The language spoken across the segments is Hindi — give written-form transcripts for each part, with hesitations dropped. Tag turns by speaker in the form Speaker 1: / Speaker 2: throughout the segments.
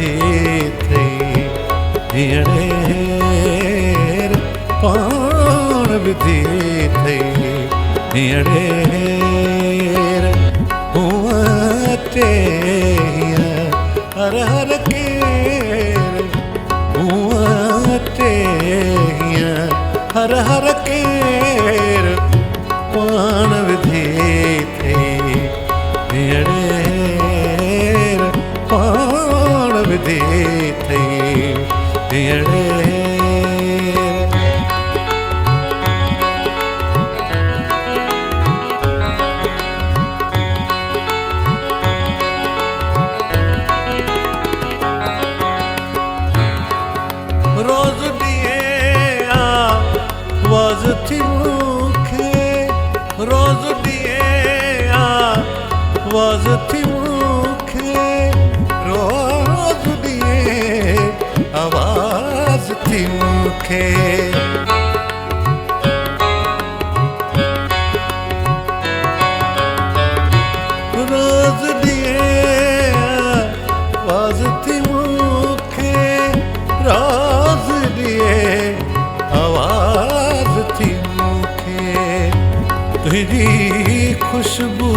Speaker 1: विधि थई हींअर पाण विधि थई हींअर हूअं चे हर हर केर हूअं चे हर हर केर पाण विधि थई हींअर पाण विधि थई हींअर रोज ॾींहुं आवाज़ थी मूंखे रोज ॾींहुं आवाज़ थी मूंखे रोज ॾींहुं आवाज़ थी मूंखे रोज ॾींहुं आवाज़ थी मूंखे रोज आवाज़ थी मूंखे तुंहिंजी खुशबू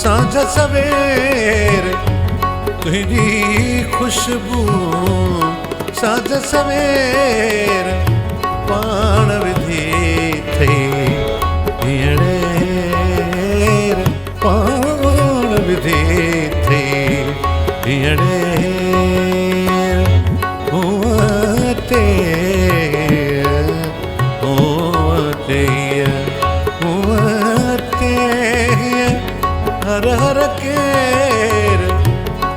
Speaker 1: सांझ सवेर तुंहिंजी खुशबू सांझ सवेर पाण विधि थई हींअर पाण विधि थई हींअर हर हर केर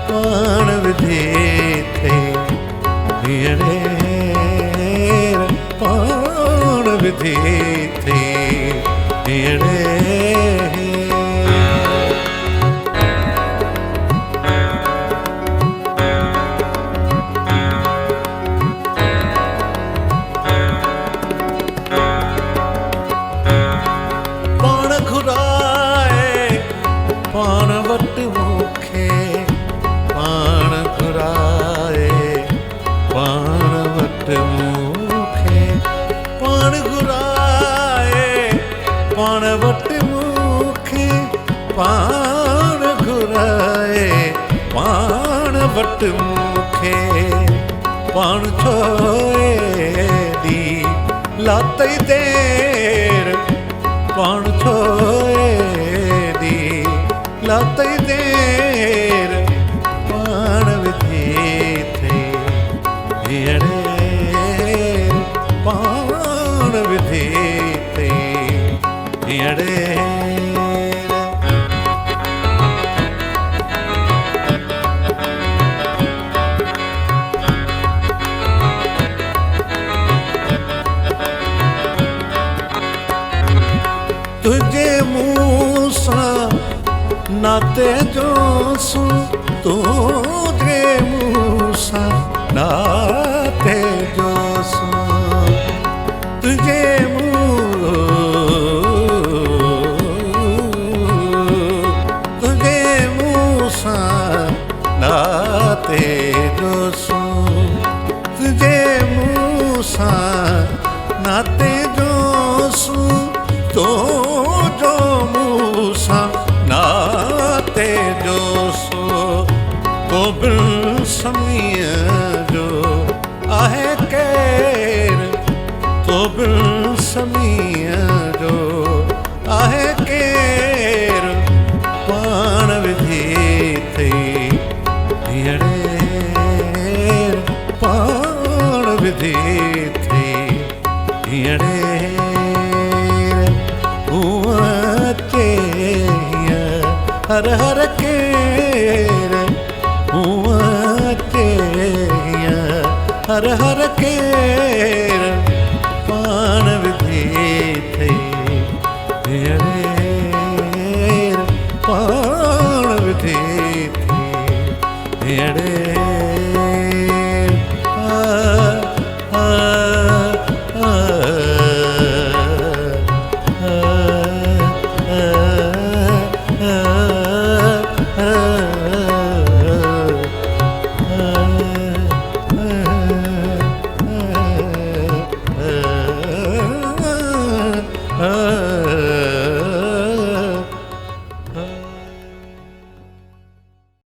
Speaker 1: पाण विधि थई हींअर पाण विधि थई हींअर पाण घुराए पाण वटि मूंखे पाण घुराए पाण वटि मूंखे पाण घुराए पाण वटि मूंखे पाण घुराए पाण वटि मूंखे पाण छोए दी लातई देर पाण छोए दी लातई देर पाण विधि थई हींअर पाण विधि थई हींअर तुझे मुँह सां नाते जो सु तुझे मुँह सां नाते जो सु तुझे मुँह सां नाते जो सु तुझे मुँह सां नाते जो सु तो जो मुँह सां नाते जो सो तो बिन समीअ जो आहे केर तो बिन समीअ जो आहे केर पाण विधि थई हींअर पाण विधि थई हींअर हर हर केर हूअं चे हर हर केर पाण